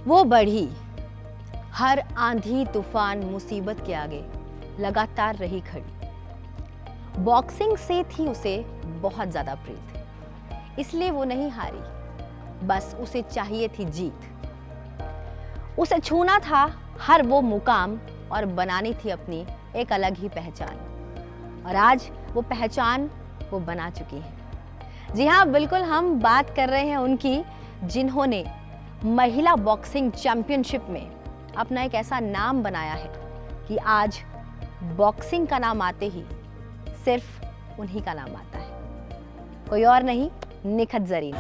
वो बढ़ी, हर आंधी तूफान मुसीबत के आगे लगातार रही खड़ी। बॉक्सिंग से थी उसे बहुत ज्यादा प्रीत, इसलिए वो नहीं हारी, बस उसे चाहिए थी जीत। उसे छूना था हर वो मुकाम और बनानी थी अपनी एक अलग ही पहचान, और आज वो पहचान वो बना चुकी है। जी हाँ, बिल्कुल हम बात कर रहे हैं उनकी, जिन्होंने महिला बॉक्सिंग चैंपियनशिप में अपना एक ऐसा नाम बनाया है कि आज बॉक्सिंग का नाम आते ही सिर्फ उन्हीं का नाम आता है, कोई और नहीं, निखत जरीन।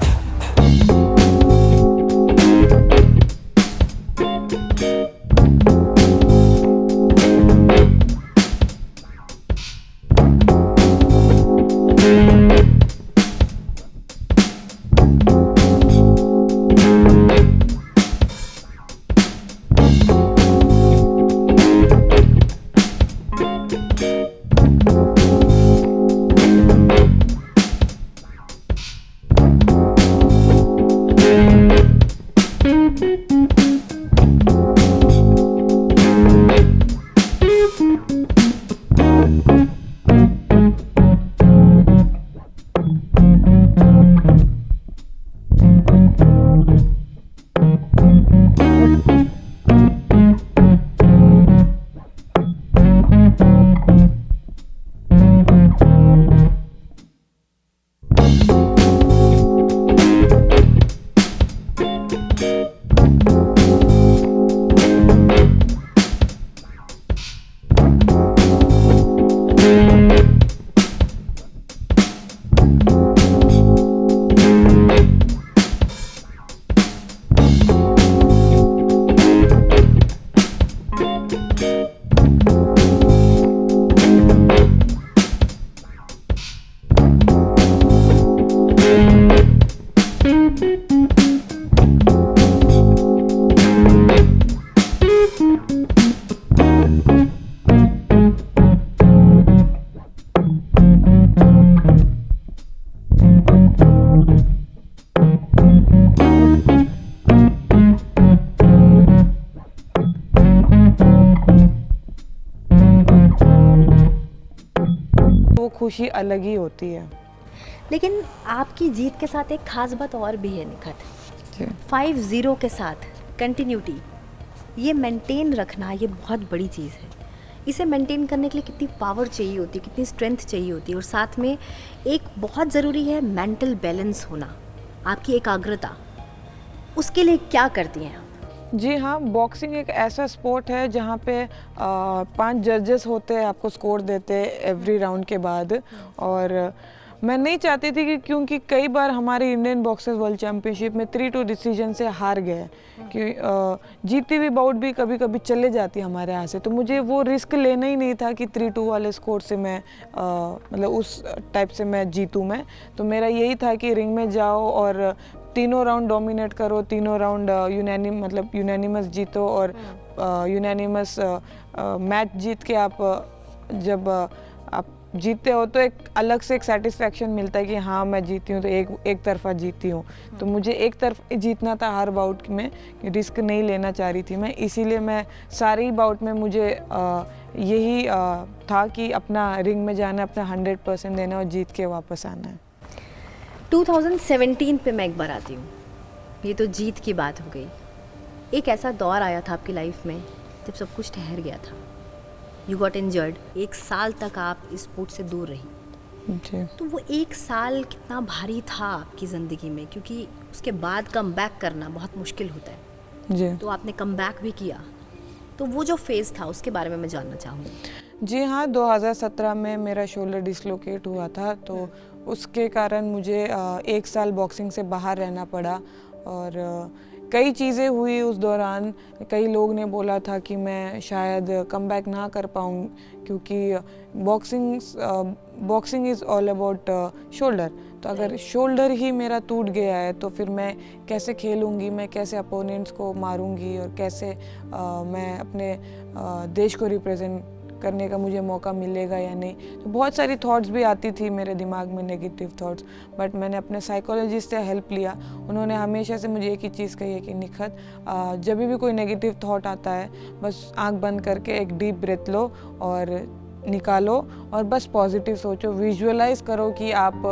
खुशी अलग ही होती है। लेकिन आपकी जीत के साथ एक खास बात और भी है निखत, 5-0 के साथ कंटिन्यूटी, ये मेंटेन रखना, ये बहुत बड़ी चीज़ है। इसे मेंटेन करने के लिए कितनी पावर चाहिए होती है, कितनी स्ट्रेंथ चाहिए होती है, और साथ में एक बहुत ज़रूरी है मेंटल बैलेंस होना, आपकी एकाग्रता। उसके लिए क्या करती हैं आप? जी हाँ, बॉक्सिंग एक ऐसा स्पोर्ट है जहाँ पे 5 जजेस होते हैं, आपको स्कोर देते हैं एवरी राउंड के बाद। और मैं नहीं चाहती थी कि, क्योंकि कई बार हमारे इंडियन बॉक्सर्स वर्ल्ड चैम्पियनशिप में 3-2 डिसीजन से हार गए, कि जीती हुई बाउट भी कभी कभी चले जाती हमारे यहाँ से, तो मुझे वो रिस्क लेना ही नहीं था कि 3-2 वाले स्कोर से मैं मतलब उस टाइप से मैं जीतूँ मैं। तो मेरा यही था कि रिंग में जाओ और तीनों राउंड डोमिनेट करो, तीनों राउंड यूनानिमस जीतो, और यूनानिमस मैच जीत के आप जब आप जीतते हो तो एक अलग से एक सेटिस्फेक्शन मिलता है कि हाँ मैं जीती हूँ, तो एक तरफा जीती हूँ। तो मुझे एक तरफ जीतना था हर बाउट में, रिस्क नहीं लेना चाह रही थी मैं, इसीलिए मैं सारी बाउट में मुझे यही था कि अपना रिंग में जाना, अपना 100% देना और जीत के वापस आना है। 2017 पे मैं एक बार आती हूँ, ये तो जीत की बात हो गई। एक ऐसा दौर आया था आपकी लाइफ में जब सब कुछ ठहर गया था, यू गॉट इंजर्ड, 1 साल तक आप इस स्पोर्ट से दूर रही जी। तो वो 1 साल कितना भारी था आपकी ज़िंदगी में, क्योंकि उसके बाद कम बैक करना बहुत मुश्किल होता है जी। तो आपने कम बैक भी किया, तो वो जो फेज़ था उसके बारे में मैं जानना चाहूँगी। जी हाँ, 2017 में मेरा शोल्डर डिसलोकेट हुआ था, तो उसके कारण मुझे 1 साल बॉक्सिंग से बाहर रहना पड़ा। और कई चीज़ें हुई उस दौरान, कई लोग ने बोला था कि मैं शायद कम बैक ना कर पाऊँ, क्योंकि boxing is all about shoulder. तो अगर शोल्डर ही मेरा टूट गया है तो फिर मैं कैसे खेलूँगी, मैं कैसे अपोनेंट्स को मारूँगी, और कैसे मैं अपने देश को रिप्रेजेंट करने का मुझे मौका मिलेगा या नहीं। तो बहुत सारी थॉट्स भी आती थी मेरे दिमाग में, नेगेटिव थॉट्स, बट मैंने अपने साइकोलॉजिस्ट से हेल्प लिया। उन्होंने हमेशा से मुझे एक ही चीज़ कही है कि निखत, जब भी कोई नेगेटिव थॉट आता है बस आंख बंद करके एक डीप ब्रेथ लो और निकालो और बस पॉजिटिव सोचो, विजुअलाइज करो कि आप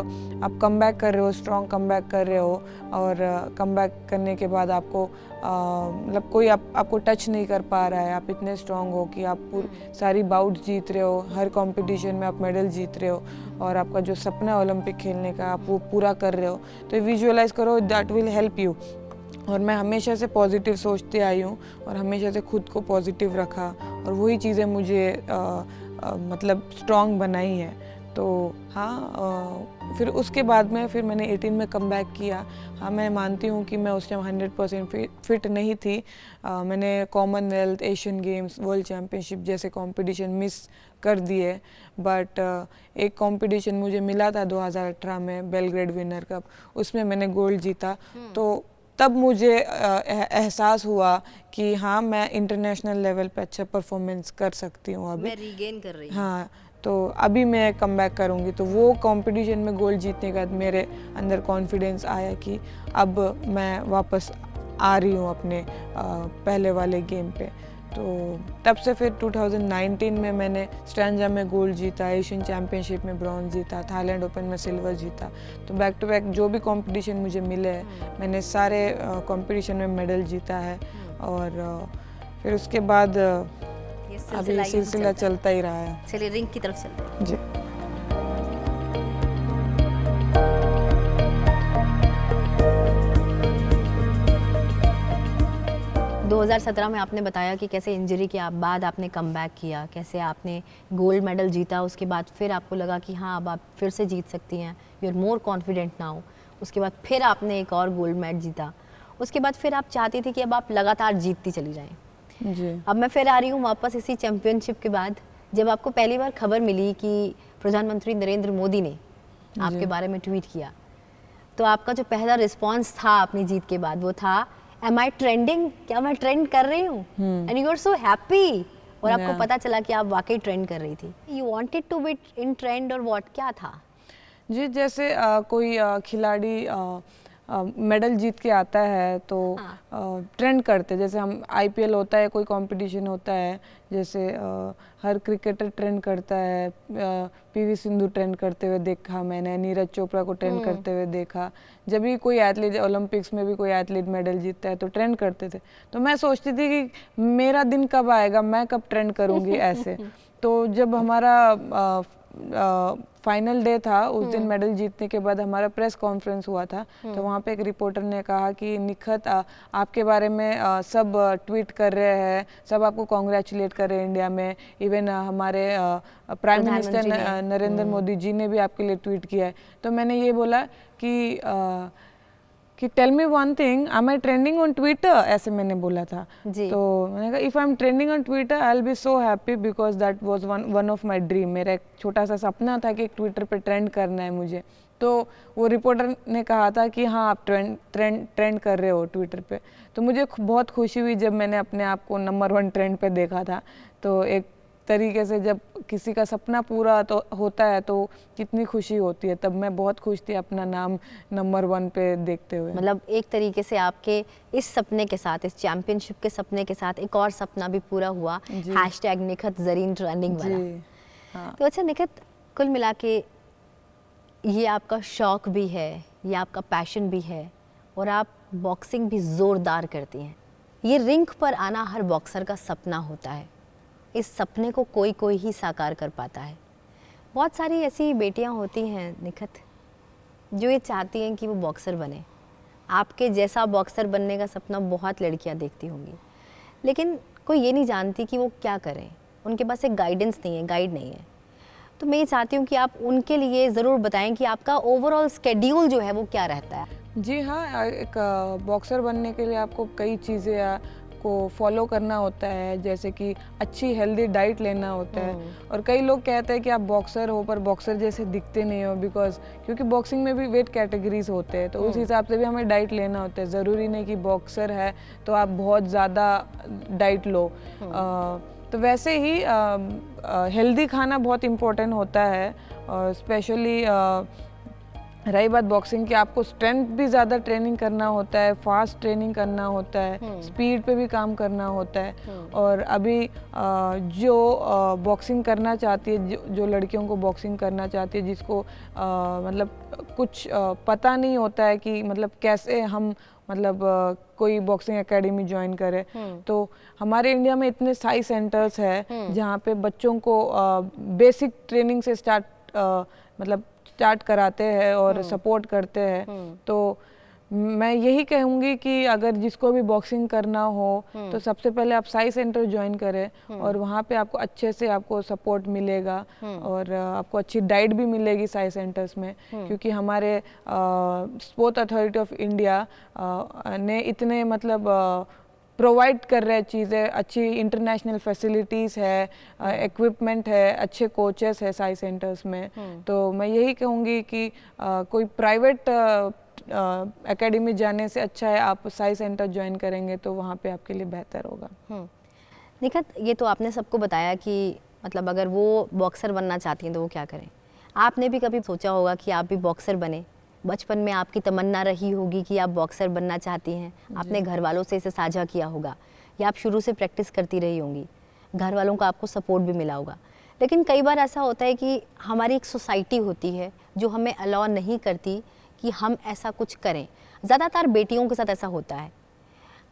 कम बैक कर रहे हो, स्ट्रॉन्ग कम बैक कर रहे हो, और कम बैक करने के बाद आपको मतलब कोई आपको टच नहीं कर पा रहा है, आप इतने स्ट्रॉन्ग हो कि आप सारी बाउट जीत रहे हो, हर कंपटीशन में आप मेडल जीत रहे हो, और आपका जो सपना है ओलंपिक खेलने का आप वो पूरा कर रहे हो। तो विजुअलाइज करो, दैट विल हेल्प यू। और मैं हमेशा से पॉजिटिव सोचते आई हूँ और हमेशा से खुद को पॉजिटिव रखा, और वही चीज़ें मुझे मतलब स्ट्रॉन्ग बनाई है। तो हाँ, फिर उसके बाद में फिर मैंने 18 में कम बैक किया। हाँ, मैं मानती हूँ कि मैं उस टाइम 100% फिट नहीं थी। मैंने Commonwealth, Asian games, world championship जैसे कंपटीशन मिस कर दिए, बट एक कंपटीशन मुझे मिला था 2018 में, बेलग्रेड विनर कप, उसमें मैंने गोल्ड जीता। तो तब मुझे एहसास हुआ कि हाँ, मैं इंटरनेशनल लेवल पे अच्छा परफॉर्मेंस कर सकती हूँ अभी, मैं रीगेन कर रही हूँ। हाँ, तो अभी मैं कम बैक करूँगी। तो वो कंपटीशन में गोल्ड जीतने के बाद मेरे अंदर कॉन्फिडेंस आया कि अब मैं वापस आ रही हूँ अपने पहले वाले गेम पे। तो तब से फिर 2019 में मैंने स्ट्रैंजा में गोल्ड जीता, एशियन चैम्पियनशिप में ब्रॉन्ज जीता, थाईलैंड ओपन में सिल्वर जीता। तो बैक टू बैक जो भी कंपटीशन मुझे मिले हैं, मैंने सारे कंपटीशन में मेडल जीता है। और फिर उसके बाद अभी सिलसिला चलता ही रहा है। चलिए रिंग की तरफ चलते हैं। जी। 2017 में आपने बताया कि कैसे इंजरी के बाद आपने कमबैक किया, कैसे आपने गोल्ड मेडल जीता, उसके बाद फिर आपको लगा कि हाँ अब आप फिर से जीत सकती हैं, you are more confident now. उसके बाद फिर आपने एक और गोल्ड मेडल जीता, उसके बाद फिर आप चाहती थी कि अब आप लगातार जीतती चली जाएं। जी। अब मैं फिर आ रही हूँ वापस इसी चैम्पियनशिप के बाद, जब आपको पहली बार खबर मिली कि प्रधानमंत्री नरेंद्र मोदी ने आपके बारे में ट्वीट किया, तो आपका जो पहला रिस्पॉन्स था अपनी जीत के बाद वो था, एम आई ट्रेंडिंग, क्या मैं ट्रेंड कर रही हूँ? And you are so happy. और आपको पता चला कि आप वाकई ट्रेंड कर रही थी। You wanted to be in trend और व्हाट, क्या था? जी, जैसे कोई खिलाड़ी मेडल जीत के आता है तो ट्रेंड करते, जैसे हम आईपीएल होता है, कोई कंपटीशन होता है, जैसे हर क्रिकेटर ट्रेंड करता है। पीवी सिंधु ट्रेंड करते हुए देखा मैंने, नीरज चोपड़ा को ट्रेंड करते हुए देखा। जब भी कोई एथलीट, ओलंपिक्स में भी कोई एथलीट मेडल जीतता है तो ट्रेंड करते थे। तो मैं सोचती थी कि मेरा दिन कब आएगा, मैं कब ट्रेंड करूँगी ऐसे। तो जब हमारा फाइनल डे था, उस दिन मेडल जीतने के बाद हमारा प्रेस कॉन्फ्रेंस हुआ था, तो वहाँ पे एक रिपोर्टर ने कहा कि निखत, आपके बारे में सब ट्वीट कर रहे हैं, सब आपको कॉन्ग्रेचुलेट कर रहे हैं इंडिया में, इवन हमारे प्राइम मिनिस्टर नरेंद्र मोदी जी ने भी आपके लिए ट्वीट किया है। तो मैंने ये बोला कि tell me one thing, am I trending on Twitter, ऐसे मैंने बोला था जी। तो मैंने कहा if I am trending on Twitter I will be so happy because that was one of my dream. मेरा एक छोटा सा सपना था कि एक ट्विटर पे ट्रेंड करना है मुझे। तो वो रिपोर्टर ने कहा था कि हाँ आप ट्रेंड कर रहे हो ट्विटर पे। तो मुझे बहुत खुशी हुई जब मैंने अपने आप को नंबर 1 ट्रेंड पे देखा था। तो एक तरीके से जब किसी का सपना पूरा तो होता है तो कितनी खुशी होती है, तब मैं बहुत खुश थी अपना नाम नंबर 1 पे देखते हुए। मतलब एक तरीके से आपके इस सपने के साथ, इस चैंपियनशिप के सपने के साथ एक और सपना भी पूरा हुआ, #निखत ज़रीन ट्रेंडिंग वाला। हाँ। तो अच्छा निखत, कुल मिला के ये आपका शौक भी है, ये आपका पैशन भी है, और आप बॉक्सिंग भी ज़ोरदार करती हैं। ये रिंग पर आना हर बॉक्सर का सपना होता है। इस सपने को कोई ही साकार कर पाता है। बहुत सारी ऐसी बेटियां होती हैं निखत, जो ये चाहती हैं कि वो बॉक्सर बने। आपके जैसा बॉक्सर बनने का सपना बहुत लड़कियां देखती होंगी, लेकिन कोई ये नहीं जानती कि वो क्या करें। उनके पास एक गाइडेंस नहीं है, गाइड नहीं है। तो मैं ये चाहती हूँ कि आप उनके लिए ज़रूर बताएं कि आपका ओवरऑल स्केड्यूल जो है वो क्या रहता है। जी हाँ, एक बॉक्सर बनने के लिए आपको कई चीज़ें को फॉलो करना होता है, जैसे कि अच्छी हेल्दी डाइट लेना होता है। और कई लोग कहते हैं कि आप बॉक्सर हो पर बॉक्सर जैसे दिखते नहीं हो, क्योंकि बॉक्सिंग में भी वेट कैटेगरीज होते हैं, तो उस हिसाब से भी हमें डाइट लेना होता है। ज़रूरी नहीं कि बॉक्सर है तो आप बहुत ज़्यादा डाइट लो। तो वैसे ही हेल्दी खाना बहुत इम्पोर्टेंट होता है, और स्पेशली रही बात बॉक्सिंग की, आपको स्ट्रेंथ भी ज़्यादा ट्रेनिंग करना होता है, फास्ट ट्रेनिंग करना होता है, स्पीड पे भी काम करना होता है। और अभी जो बॉक्सिंग करना चाहती है, जो लड़कियों को बॉक्सिंग करना चाहती है, जिसको मतलब कुछ पता नहीं होता है कि मतलब कैसे हम मतलब कोई बॉक्सिंग एकेडमी ज्वाइन करे, तो हमारे इंडिया में इतने साई सेंटर्स है जहाँ पे बच्चों को बेसिक ट्रेनिंग से स्टार्ट कराते हैं और सपोर्ट करते हैं। तो मैं यही कहूँगी कि अगर जिसको भी बॉक्सिंग करना हो तो सबसे पहले आप साई सेंटर ज्वाइन करें, और वहाँ पे आपको अच्छे से आपको सपोर्ट मिलेगा, और आपको अच्छी डाइट भी मिलेगी साई सेंटर्स में, क्योंकि हमारे स्पोर्ट्स अथॉरिटी ऑफ इंडिया ने इतने मतलब प्रोवाइड कर रहे चीज़ें, अच्छी इंटरनेशनल फैसिलिटीज़ है, इक्विपमेंट है, अच्छे कोचेस है साई सेंटर्स में। तो मैं यही कहूँगी कि कोई प्राइवेट एकेडमी जाने से अच्छा है आप साई सेंटर ज्वाइन करेंगे तो वहाँ पे आपके लिए बेहतर होगा। निखत, ये तो आपने सबको बताया कि मतलब अगर वो बॉक्सर बनना चाहती हैं तो वो क्या करें। आपने भी कभी सोचा होगा कि आप भी बॉक्सर बने, बचपन में आपकी तमन्ना रही होगी कि आप बॉक्सर बनना चाहती हैं, आपने घर वालों से इसे साझा किया होगा, या आप शुरू से प्रैक्टिस करती रही होंगी, घर वालों का आपको सपोर्ट भी मिला होगा। लेकिन कई बार ऐसा होता है कि हमारी एक सोसाइटी होती है जो हमें अलाउ नहीं करती कि हम ऐसा कुछ करें। ज़्यादातर बेटियों के साथ ऐसा होता है।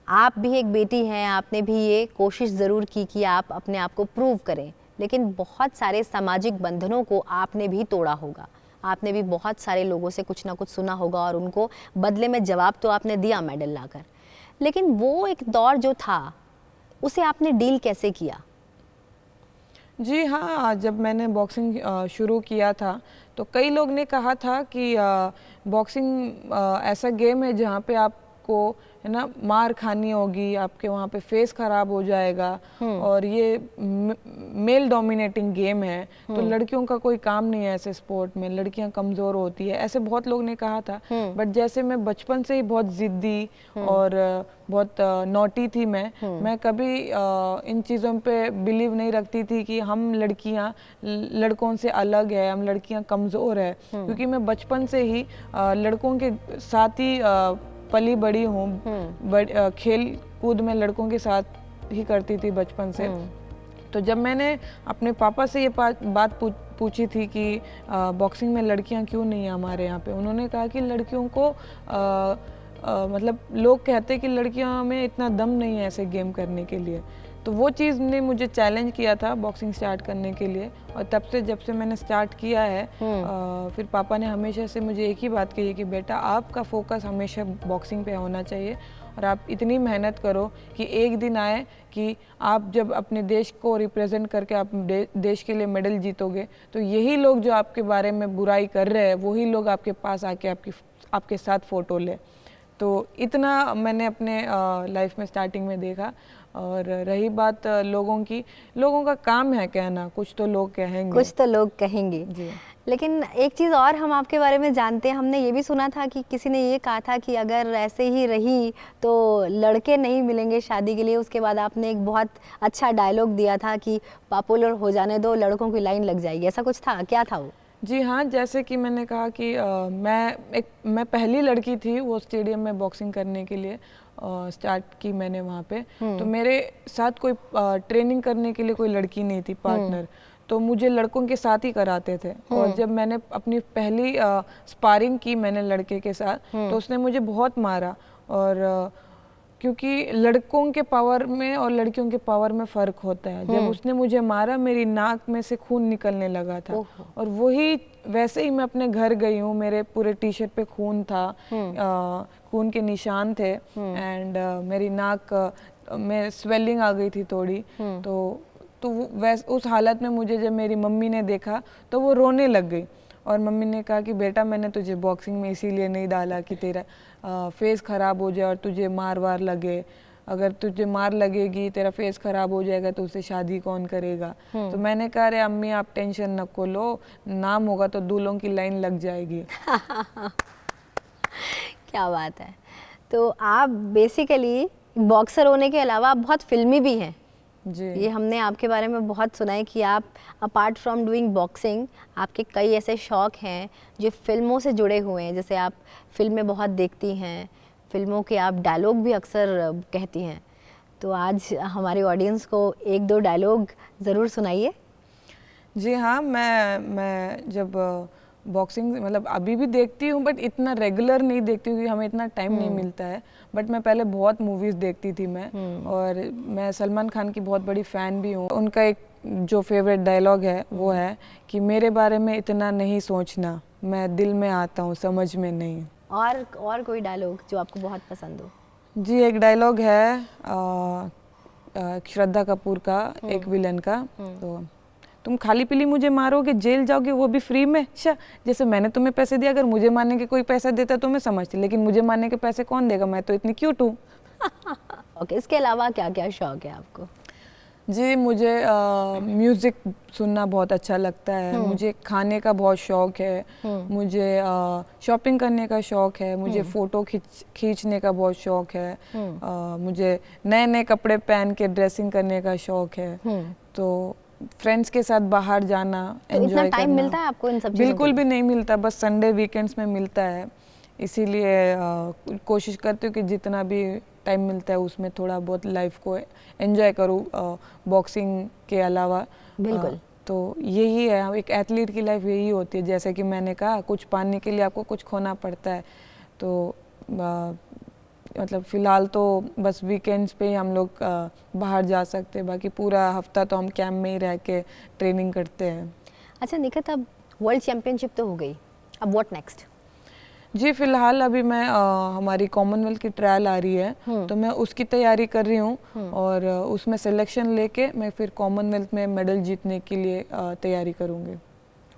आप भी एक बेटी हैं, आपने भी ये कोशिश ज़रूर की कि आप अपने आप को प्रूव करें, लेकिन बहुत सारे सामाजिक बंधनों को आपने भी तोड़ा होगा। आपने भी बहुत सारे लोगों से कुछ ना कुछ सुना होगा और उनको बदले में जवाब तो आपने दिया मेडल लाकर, लेकिन वो एक दौर जो था उसे आपने डील कैसे किया? जी हाँ, जब मैंने बॉक्सिंग शुरू किया था तो कई लोग ने कहा था कि बॉक्सिंग ऐसा गेम है जहाँ पे आपको है ना मार खानी होगी, आपके वहाँ पे फेस खराब हो जाएगा, और ये मेल डोमिनेटिंग गेम है, तो लड़कियों का कोई काम नहीं है ऐसे स्पोर्ट में, लड़कियां कमज़ोर होती है, ऐसे बहुत लोग ने कहा था। बट जैसे मैं बचपन से ही बहुत ज़िद्दी और बहुत नॉटी थी, मैं कभी इन चीज़ों पे बिलीव नहीं रखती थी कि हम लड़कियां लड़कों से अलग है, हम लड़कियां कमज़ोर है, क्योंकि मैं बचपन से ही लड़कों के साथ ही पली बड़ी हूँ, खेल कूद में लड़कों के साथ ही करती थी बचपन से। तो जब मैंने अपने पापा से ये बात पूछी थी कि बॉक्सिंग में लड़कियां क्यों नहीं है हमारे यहाँ पे, उन्होंने कहा कि लड़कियों को मतलब लोग कहते कि लड़कियों में इतना दम नहीं है ऐसे गेम करने के लिए। तो वो चीज़ ने मुझे चैलेंज किया था बॉक्सिंग स्टार्ट करने के लिए, और तब से जब से मैंने स्टार्ट किया है फिर पापा ने हमेशा से मुझे एक ही बात कही कि बेटा आपका फोकस हमेशा बॉक्सिंग पे होना चाहिए, और आप इतनी मेहनत करो कि एक दिन आए कि आप जब अपने देश को रिप्रेजेंट करके आप देश के लिए मेडल जीतोगे, तो यही लोग जो आपके बारे में बुराई कर रहे हैं वही लोग आपके पास आके आपके साथ फ़ोटो ले। तो इतना मैंने अपने लाइफ में स्टार्टिंग में देखा। और रही बात लोगों की, लोगों का काम है कहना, कुछ तो लोग कहेंगे जी। लेकिन एक चीज़ और हम आपके बारे में जानते हैं, हमने ये भी सुना था कि किसी ने ये कहा था कि अगर ऐसे ही रही तो लड़के नहीं मिलेंगे शादी के लिए। उसके बाद आपने एक बहुत अच्छा डायलॉग दिया था कि पॉपुलर हो जाने दो, लड़कों की लाइन लग जाएगी, ऐसा कुछ था, क्या था वो? जी हाँ, जैसे कि मैंने कहा कि मैं पहली लड़की थी वो स्टेडियम में बॉक्सिंग करने के लिए स्टार्ट की मैंने वहाँ पे। तो मेरे साथ कोई ट्रेनिंग करने के लिए कोई लड़की नहीं थी पार्टनर, तो मुझे लड़कों के साथ ही कराते थे। और जब मैंने अपनी पहली स्पारिंग की मैंने लड़के के साथ, तो उसने मुझे बहुत मारा, और क्योंकि लड़कों के पावर में और लड़कियों के पावर में फ़र्क होता है। जब उसने मुझे मारा मेरी नाक में से खून निकलने लगा था, और वही वैसे ही मैं अपने घर गई हूँ, मेरे पूरे टी शर्ट पे खून था, खून के निशान थे, एंड मेरी नाक में स्वेलिंग आ गई थी थोड़ी। तो उस हालत में मुझे जब मेरी मम्मी ने देखा तो वो रोने लग गई, और मम्मी ने कहा कि बेटा मैंने तुझे बॉक्सिंग में इसीलिए नहीं डाला कि तेरा फेस ख़राब हो जाए और तुझे मार वार लगे, अगर तुझे मार लगेगी, तेरा फेस ख़राब हो जाएगा तो उससे शादी कौन करेगा। तो मैंने कहा अरे अम्मी आप टेंशन न लो, नाम होगा तो दूल्हों की लाइन लग जाएगी। क्या बात है। तो आप बेसिकली बॉक्सर होने के अलावा आप बहुत फिल्मी भी हैं, जी ये हमने आपके बारे में बहुत सुना है कि आप अपार्ट फ्रॉम डूइंग बॉक्सिंग आपके कई ऐसे शौक़ हैं जो फिल्मों से जुड़े हुए हैं। जैसे आप फिल्में बहुत देखती हैं, फिल्मों के आप डायलॉग भी अक्सर कहती हैं। तो आज हमारे ऑडियंस को एक दो डायलॉग ज़रूर सुनाइए। जी हाँ, मैं जब बॉक्सिंग मतलब अभी भी देखती हूँ, बट इतना रेगुलर नहीं देखती हूँ क्योंकि हमें इतना टाइम नहीं मिलता है। बट मैं पहले बहुत मूवीज़ देखती थी मैं, और मैं सलमान खान की बहुत बड़ी फ़ैन भी हूँ। उनका एक जो फेवरेट डायलॉग है वो है कि मेरे बारे में इतना नहीं सोचना, मैं दिल में आता हूँ समझ में नहीं। और कोई डायलॉग जो आपको बहुत पसंद हो? जी, एक डायलॉग है श्रद्धा कपूर का, एक विलन का, तो तुम खाली पीली मुझे मारोगे, जेल जाओगे, वो भी फ्री में। अच्छा, जैसे मैंने तुम्हें पैसे दिया, अगर मुझे मारने के कोई पैसा देता तो मैं समझती, लेकिन मुझे मारने के पैसे कौन देगा, मैं तो इतनी क्यूट हूँ। ओके, इसके अलावा क्या क्या शौक है आपको? जी, मुझे म्यूज़िक सुनना बहुत अच्छा लगता है, मुझे खाने का बहुत शौक है, मुझे शॉपिंग करने का शौक है, मुझे फ़ोटो खींचने का बहुत शौक है, मुझे नए नए कपड़े पहन के ड्रेसिंग करने का शौक है। तो फ्रेंड्स के साथ बाहर जाना, तो इतना टाइम करना मिलता है आपको इन सब चीज़ों बिल्कुल भी नहीं मिलता, बस संडे वीकेंड्स में मिलता है। इसीलिए कोशिश करती हूँ कि जितना भी टाइम मिलता है उसमें थोड़ा बहुत लाइफ को एंजॉय करूँ बॉक्सिंग के अलावा। बिल्कुल। तो यही है, एक एथलीट की लाइफ यही होती है। जैसे कि मैंने कहा, कुछ पाने के लिए आपको कुछ खोना पड़ता है। तो मतलब फ़िलहाल तो बस वीकेंड्स पे ही हम लोग बाहर जा सकते हैं, बाकी पूरा हफ्ता तो हम कैंप में ही रह के ट्रेनिंग करते हैं। अच्छा निखित, अब वर्ल्ड चैम्पियनशिप तो हो गई, अब व्हाट नेक्स्ट? जी, फ़िलहाल अभी मैं हमारी कॉमनवेल्थ की ट्रायल आ रही है, तो मैं उसकी तैयारी कर रही हूँ, और उसमें सिलेक्शन लेके मैं फिर कॉमनवेल्थ में मेडल जीतने के लिए तैयारी करूँगी।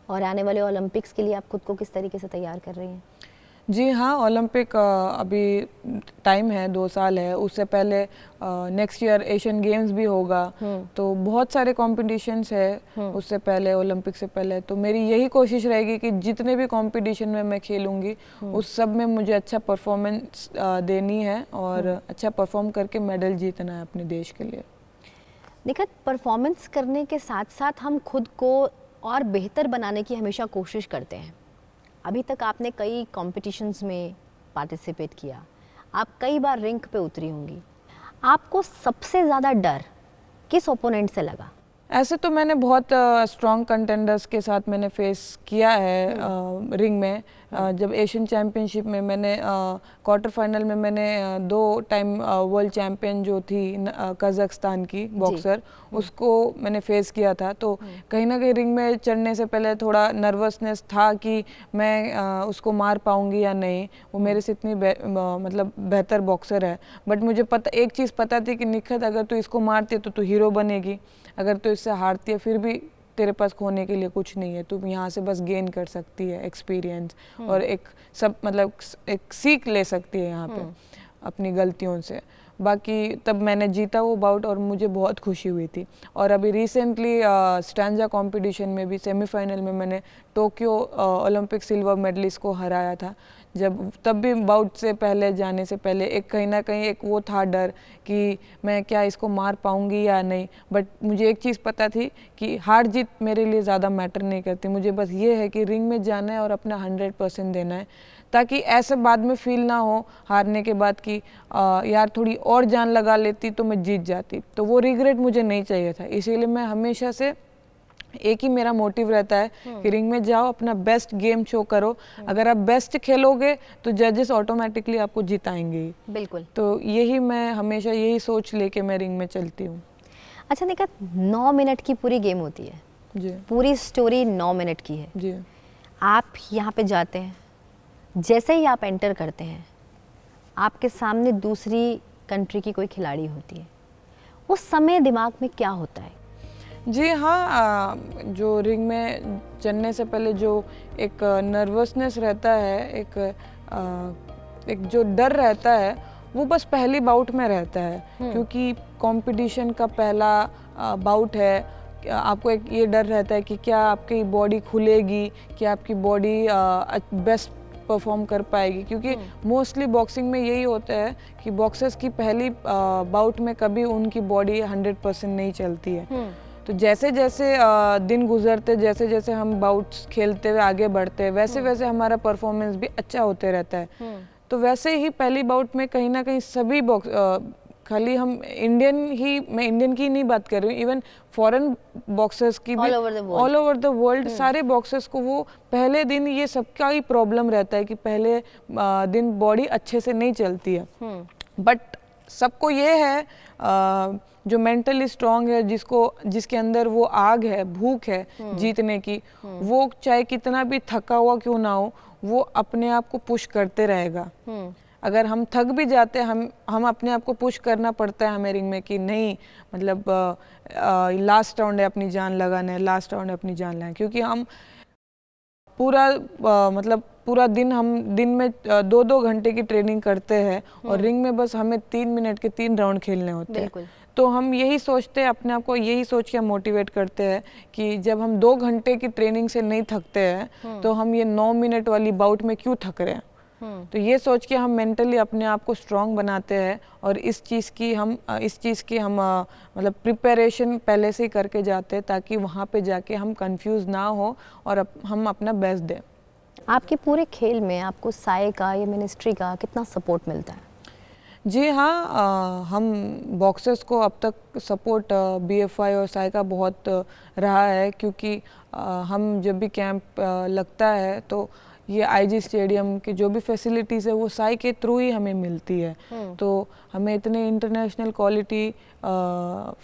और आने वाले ओलंपिक्स के लिए आप खुद को किस तरीके से तैयार कर रही हैं? जी हाँ, ओलंपिक अभी टाइम है, 2 साल है। उससे पहले नेक्स्ट ईयर एशियन गेम्स भी होगा, तो बहुत सारे कॉम्पिटिशन्स है उससे पहले, ओलंपिक से पहले। तो मेरी यही कोशिश रहेगी कि जितने भी कॉम्पिटिशन में मैं खेलूँगी उस सब में मुझे अच्छा परफॉर्मेंस देनी है, और अच्छा परफॉर्म करके मेडल जीतना है अपने देश के लिए। निखित, परफॉर्मेंस करने के साथ साथ हम खुद को और बेहतर बनाने की हमेशा कोशिश करते हैं। अभी तक आपने कई कॉम्पिटिशन्स में पार्टिसिपेट किया, आप कई बार रिंक पे उतरी होंगी। आपको सबसे ज़्यादा डर किस ओपोनेंट से लगा? ऐसे तो मैंने बहुत स्ट्रॉन्ग कंटेंडर्स के साथ मैंने फेस किया है रिंग में। जब एशियन चैम्पियनशिप में मैंने क्वार्टर फाइनल में मैंने 2 टाइम वर्ल्ड चैम्पियन जो थी कजाकिस्तान की बॉक्सर, उसको मैंने फेस किया था। तो कहीं ना कहीं रिंग में चढ़ने से पहले थोड़ा नर्वसनेस था कि मैं उसको मार पाऊंगी या नहीं। वो मेरे से इतनी मतलब बेहतर बॉक्सर है, बट मुझे एक चीज़ पता थी कि निखत, अगर तू इसको मारती है तो तू हीरो बनेगी, अगर तू इससे हारती है फिर भी तेरे पास खोने के लिए कुछ नहीं है, तू यहाँ से बस गेन कर सकती है एक्सपीरियंस, और एक मतलब एक सीख ले सकती है यहाँ पे अपनी गलतियों से। बाकी तब मैंने जीता वो बाउट और मुझे बहुत खुशी हुई थी। और अभी रिसेंटली स्टैंजा कंपटीशन में भी सेमीफाइनल में मैंने टोक्यो ओलंपिक सिल्वर मेडलिस्ट को हराया था। तब भी बाउट से पहले, जाने से पहले एक कहीं ना कहीं एक वो था डर कि मैं क्या इसको मार पाऊंगी या नहीं। बट मुझे एक चीज़ पता थी कि हार जीत मेरे लिए ज़्यादा मैटर नहीं करती, मुझे बस ये है कि रिंग में जाना है और अपना 100% देना है, ताकि ऐसे बाद में फील ना हो हारने के बाद कि यार थोड़ी और जान लगा लेती तो मैं जीत जाती। तो वो रिग्रेट मुझे नहीं चाहिए था, इसीलिए मैं हमेशा से एक ही मेरा मोटिव रहता है कि रिंग में जाओ, अपना बेस्ट गेम शो करो। अगर आप बेस्ट खेलोगे तो जजेस ऑटोमेटिकली आपको जिताएंगे। बिल्कुल। तो यही मैं हमेशा यही सोच लेके मैं रिंग में चलती हूँ। अच्छा निखित, 9 मिनट की पूरी गेम होती है जी, पूरी स्टोरी 9 मिनट की है जी। आप यहाँ पे जाते हैं, जैसे ही आप एंटर करते हैं आपके सामने दूसरी कंट्री की कोई खिलाड़ी होती है, उस समय दिमाग में क्या होता है? जी हाँ, जो रिंग में चलने से पहले जो एक नर्वसनेस रहता है, एक जो डर रहता है, वो बस पहली बाउट में रहता है, क्योंकि कंपटीशन का पहला बाउट है। आपको एक ये डर रहता है कि क्या आपकी बॉडी खुलेगी, क्या आपकी बॉडी बेस्ट परफॉर्म कर पाएगी, क्योंकि मोस्टली बॉक्सिंग में यही होता है कि बॉक्सर्स की पहली बाउट में कभी उनकी बॉडी 100% नहीं चलती है। तो जैसे जैसे दिन गुजरते, जैसे जैसे हम बाउट्स खेलते हुए आगे बढ़ते हैं, वैसे वैसे हमारा परफॉर्मेंस भी अच्छा होते रहता है। तो वैसे ही पहली बाउट में कहीं ना कहीं सभी खाली हम मैं इंडियन की नहीं बात कर रही हूँ, इवन फॉरेन बॉक्सर्स की भी ऑल ओवर द वर्ल्ड सारे बॉक्सर्स को वो पहले दिन ये सबका ही प्रॉब्लम रहता है कि पहले दिन बॉडी अच्छे से नहीं चलती है। बट सबको ये है जो मेंटली स्ट्रांग है, जिसके अंदर वो आग है, भूख है जीतने की, वो चाहे कितना भी थका हुआ क्यों ना हो, वो अपने आप को पुश करते रहेगा। अगर हम थक भी जाते हैं, हम अपने आप को पुश करना पड़ता है हमें रिंग में कि नहीं, मतलब लास्ट राउंड है, अपनी जान लगाना है, लास्ट राउंड है, अपनी जान लगाना है, क्योंकि हम पूरा दिन हम दिन में 2-2 घंटे की ट्रेनिंग करते हैं और रिंग में बस हमें 3 मिनट के 3 राउंड खेलने होते हैं। तो हम यही सोचते हैं, अपने आप को यही सोच के हम मोटिवेट करते हैं कि जब हम 2 घंटे की ट्रेनिंग से नहीं थकते हैं तो हम ये 9 मिनट वाली बाउट में क्यों थक रहे हैं। तो ये सोच के हम मेंटली अपने आप को स्ट्रांग बनाते हैं और इस चीज़ की हम मतलब प्रिपरेशन पहले से ही करके जाते हैं, ताकि वहाँ पे जाके हम कंफ्यूज ना हो और हम अपना बेस्ट दें। आपके पूरे खेल में आपको साय का या मिनिस्ट्री का कितना सपोर्ट मिलता है? जी हाँ, हम बॉक्सर्स को अब तक सपोर्ट BFI और साय का बहुत रहा है, क्योंकि हम जब भी कैंप लगता है तो ये IG स्टेडियम की जो भी फैसिलिटीज़ है वो साई के थ्रू ही हमें मिलती है। तो हमें इतने इंटरनेशनल क्वालिटी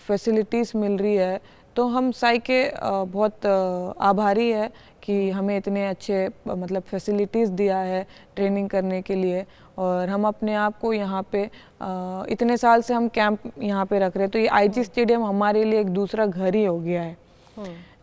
फैसिलिटीज़ मिल रही है, तो हम साई के बहुत आभारी है कि हमें इतने अच्छे मतलब फैसिलिटीज़ दिया है ट्रेनिंग करने के लिए। और हम अपने आप को यहाँ पे इतने साल से हम कैंप यहाँ पे रख रहे हैं, तो ये IG स्टेडियम हमारे लिए एक दूसरा घर ही हो गया है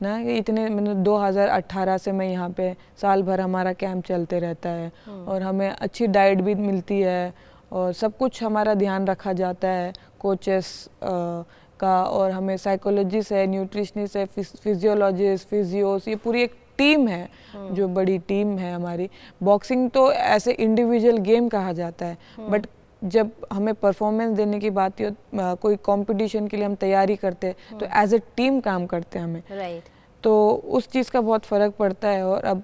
ना। इतने मतलब 2018 से मैं यहाँ पे साल भर हमारा कैंप चलते रहता है और हमें अच्छी डाइट भी मिलती है और सब कुछ हमारा ध्यान रखा जाता है कोचेस का, और हमें साइकोलॉजिस्ट है, न्यूट्रिशनिस्ट है, फिजियोलॉजिस्ट, फिजियोस, ये पूरी एक टीम है जो बड़ी टीम है हमारी। बॉक्सिंग तो ऐसे इंडिविजुअल गेम कहा जाता है, बट जब हमें परफॉर्मेंस देने की बात हो, कोई कंपटीशन के लिए हम तैयारी करते हैं तो एज ए टीम काम करते हैं हमें। तो उस चीज़ का बहुत फ़र्क पड़ता है। और अब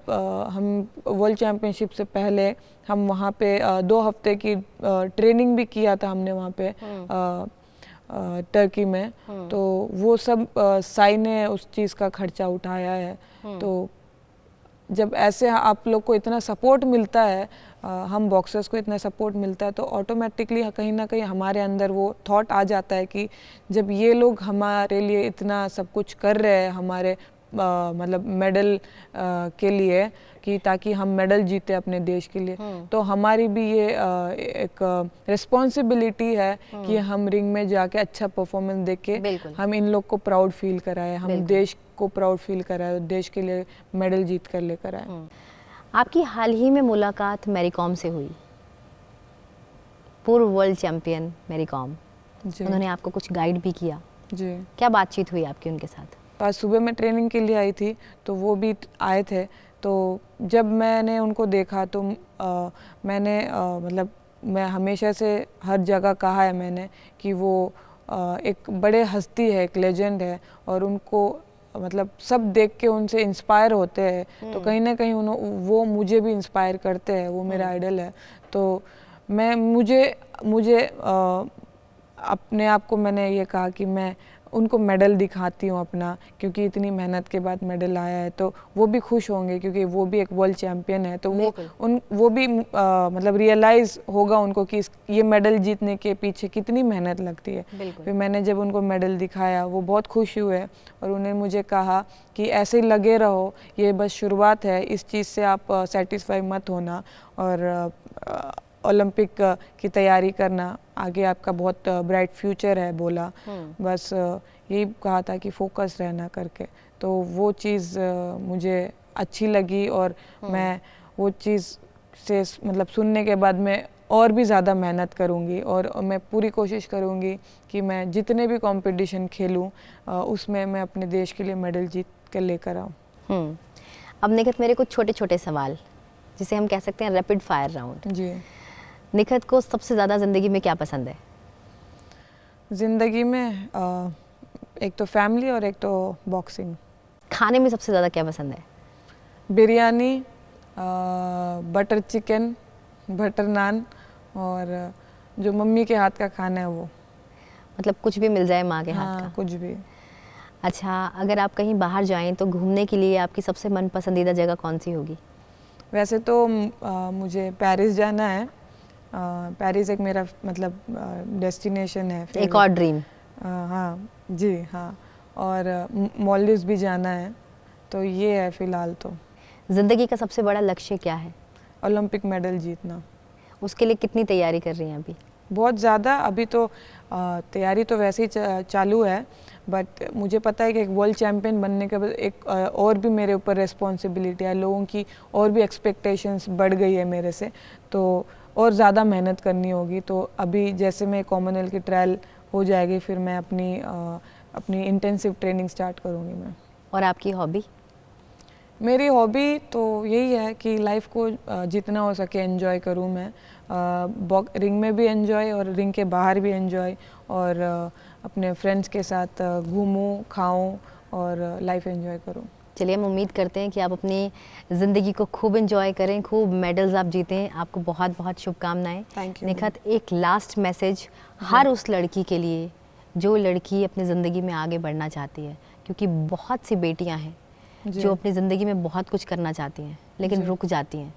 हम वर्ल्ड चैम्पियनशिप से पहले हम वहाँ पे 2 हफ्ते की ट्रेनिंग भी किया था हमने वहाँ पे टर्की में। तो वो सब साई ने उस चीज़ का खर्चा उठाया है। तो जब ऐसे आप लोग को इतना सपोर्ट मिलता है, हम बॉक्सर्स को इतना सपोर्ट मिलता है, तो ऑटोमेटिकली कहीं ना कहीं हमारे अंदर वो थॉट आ जाता है कि जब ये लोग हमारे लिए इतना सब कुछ कर रहे हैं, हमारे मतलब मेडल के लिए, कि ताकि हम मेडल जीते अपने देश के लिए, तो हमारी भी ये एक रिस्पॉन्सिबिलिटी है कि हम रिंग में जाके अच्छा परफॉर्मेंस दे के हम इन लोग को प्राउड फील कराए, हम देश को प्राउड फील कराए, देश के लिए मेडल जीत कर लेकर आए। आपकी हाल ही में मुलाकात मैरी कॉम से हुई, पूर्व वर्ल्ड चैंपियन मैरी कॉम। उन्होंने आपको कुछ गाइड भी किया जी। क्या बातचीत हुई आपकी उनके साथ? आज सुबह मैं ट्रेनिंग के लिए आई थी तो वो भी आए थे। तो जब मैंने उनको देखा तो मैंने मतलब मैं हमेशा से हर जगह कहा है मैंने कि वो एक बड़े हस्ती है, एक लेजेंड है, और उनको मतलब सब देख के उनसे इंस्पायर होते हैं। तो कहीं ना कहीं वो मुझे भी इंस्पायर करते हैं, वो मेरा आइडल है। तो मुझे अपने आप को मैंने ये कहा कि मैं उनको मेडल दिखाती हूँ अपना, क्योंकि इतनी मेहनत के बाद मेडल आया है, तो वो भी खुश होंगे क्योंकि वो भी एक वर्ल्ड चैंपियन है। तो वो भी मतलब रियलाइज़ होगा उनको कि ये मेडल जीतने के पीछे कितनी मेहनत लगती है। फिर मैंने जब उनको मेडल दिखाया वो बहुत खुश हुए और उन्होंने मुझे कहा कि ऐसे ही लगे रहो, ये बस शुरुआत है, इस चीज़ से आप सेटिस्फाई मत होना और ओलंपिक की तैयारी करना, आगे आपका बहुत ब्राइट फ्यूचर है बोला। बस यही कहा था कि फोकस रहना करके। तो वो चीज़ मुझे अच्छी लगी और मैं वो चीज़ से मतलब सुनने के बाद मैं और भी ज़्यादा मेहनत करूँगी और मैं पूरी कोशिश करूँगी कि मैं जितने भी कंपटीशन खेलूँ उसमें मैं अपने देश के लिए मेडल जीत कर लेकर आऊँ। अब निखित, मेरे कुछ छोटे छोटे सवाल जिसे हम कह सकते हैं रैपिड फायर राउंड। जी। निखत को सबसे ज़्यादा ज़िंदगी में क्या पसंद है? ज़िंदगी में एक तो फैमिली और एक तो बॉक्सिंग। खाने में सबसे ज़्यादा क्या पसंद है? बिरयानी, बटर चिकन, बटर नान और जो मम्मी के हाथ का खाना है वो। मतलब कुछ भी मिल जाए माँ के हाथ हाँ, का। कुछ भी। अच्छा, अगर आप कहीं बाहर जाएं तो घूमने के लिए आपकी सबसे मन पसंदीदा जगह कौन सी होगी? वैसे तो मुझे पेरिस जाना है। पेरिस एक मेरा मतलब डेस्टिनेशन है। एक और ड्रीम। हाँ जी, हाँ। और मॉलडीव्स भी जाना है, तो ये है फ़िलहाल तो। ज़िंदगी का सबसे बड़ा लक्ष्य क्या है? ओलंपिक मेडल जीतना। उसके लिए कितनी तैयारी कर रही हैं अभी? बहुत ज़्यादा। अभी तो तैयारी तो वैसे ही चालू है, बट मुझे पता है कि एक वर्ल्ड चैम्पियन बनने के बाद एक और भी मेरे ऊपर रिस्पॉन्सिबिलिटी है। लोगों की और भी एक्सपेक्टेशंस बढ़ गई है मेरे से, तो और ज़्यादा मेहनत करनी होगी। तो अभी जैसे मैं कॉमनवेल्थ की ट्रायल हो जाएगी, फिर मैं अपनी इंटेंसिव ट्रेनिंग स्टार्ट करूँगी मैं। और आपकी हॉबी? मेरी हॉबी तो यही है कि लाइफ को जितना हो सके एंजॉय करूँ मैं। रिंग में भी एंजॉय और रिंग के बाहर भी एंजॉय, और अपने फ्रेंड्स के साथ घूमूं, खाऊं और लाइफ एंजॉय करूं। चलिए, हम उम्मीद करते हैं कि आप अपनी ज़िंदगी को खूब एंजॉय करें, खूब मेडल्स आप जीतें। आपको बहुत बहुत शुभकामनाएं। Thank you. निखत, एक लास्ट मैसेज हर उस लड़की के लिए जो लड़की अपनी ज़िंदगी में आगे बढ़ना चाहती है, क्योंकि बहुत सी बेटियां हैं जो अपनी ज़िंदगी में बहुत कुछ करना चाहती हैं लेकिन रुक जाती हैं।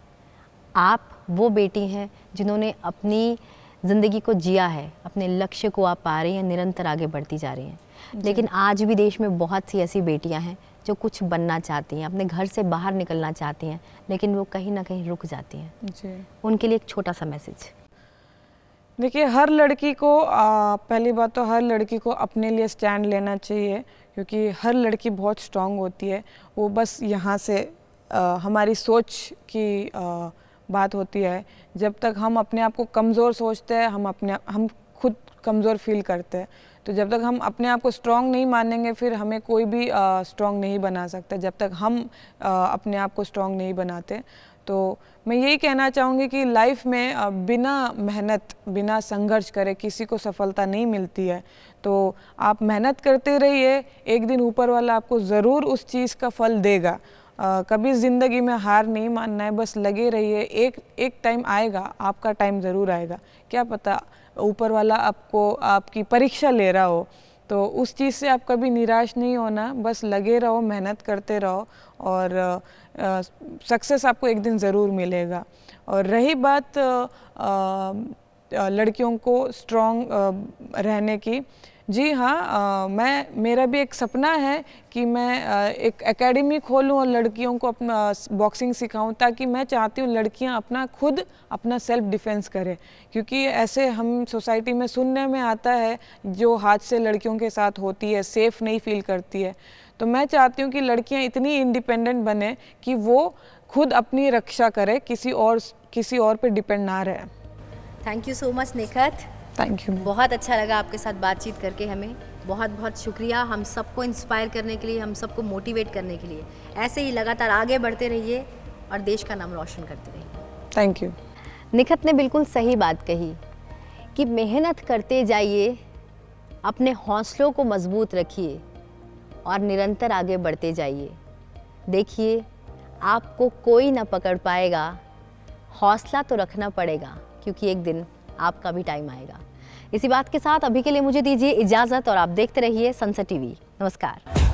आप वो बेटी हैं जिन्होंने अपनी ज़िंदगी को जिया है, अपने लक्ष्य को आप पा रही हैं, निरंतर आगे बढ़ती जा रही हैं। लेकिन आज भी देश में बहुत सी ऐसी बेटियां हैं जो कुछ बनना चाहती हैं, अपने घर से बाहर निकलना चाहती हैं, लेकिन वो कहीं ना कहीं रुक जाती हैं। जी। उनके लिए एक छोटा सा मैसेज। देखिए, हर लड़की को पहली बात तो हर लड़की को अपने लिए स्टैंड लेना चाहिए, क्योंकि हर लड़की बहुत स्ट्रांग होती है। वो बस यहाँ से हमारी सोच की बात होती है। जब तक हम अपने आप को कमज़ोर सोचते हैं, हम खुद कमज़ोर फील करते हैं। तो जब तक हम अपने आप को स्ट्रांग नहीं मानेंगे, फिर हमें कोई भी स्ट्रांग नहीं बना सकता, जब तक हम अपने आप को स्ट्रांग नहीं बनाते। तो मैं यही कहना चाहूँगी कि लाइफ में बिना मेहनत, बिना संघर्ष करे किसी को सफलता नहीं मिलती है। तो आप मेहनत करते रहिए, एक दिन ऊपर वाला आपको ज़रूर उस चीज़ का फल देगा। कभी ज़िंदगी में हार नहीं मानना है, बस लगे रहिए। एक टाइम आएगा, आपका टाइम ज़रूर आएगा। क्या पता ऊपर वाला आपको आपकी परीक्षा ले रहा हो, तो उस चीज़ से आप कभी निराश नहीं होना, बस लगे रहो, मेहनत करते रहो और सक्सेस आपको एक दिन ज़रूर मिलेगा। और रही बात लड़कियों को स्ट्रॉन्ग रहने की, जी हाँ, मेरा भी एक सपना है कि मैं एक एकेडमी खोलूं और लड़कियों को अपना बॉक्सिंग सिखाऊं, ताकि मैं चाहती हूँ लड़कियां अपना सेल्फ डिफेंस करें। क्योंकि ऐसे हम सोसाइटी में सुनने में आता है, जो हादसे लड़कियों के साथ होती है, सेफ़ नहीं फील करती है। तो मैं चाहती हूँ कि लड़कियां इतनी इंडिपेंडेंट बने कि वो खुद अपनी रक्षा करें, किसी और पे डिपेंड ना रहे। Thank you so much Nikhat. Thank you. बहुत अच्छा लगा आपके साथ बातचीत करके। हमें बहुत बहुत शुक्रिया, हम सबको इंस्पायर करने के लिए, हम सबको मोटिवेट करने के लिए। ऐसे ही लगातार आगे बढ़ते रहिए और देश का नाम रोशन करते रहिए। Thank you. निखत ने बिल्कुल सही बात कही कि मेहनत करते जाइए, अपने हौसलों को मजबूत रखिए और निरंतर आगे बढ़ते जाइए। देखिए, आपको कोई ना पकड़ पाएगा, हौसला तो रखना पड़ेगा, क्योंकि एक दिन आपका भी टाइम आएगा। इसी बात के साथ अभी के लिए मुझे दीजिए इजाज़त और आप देखते रहिए सनसेट टीवी। नमस्कार।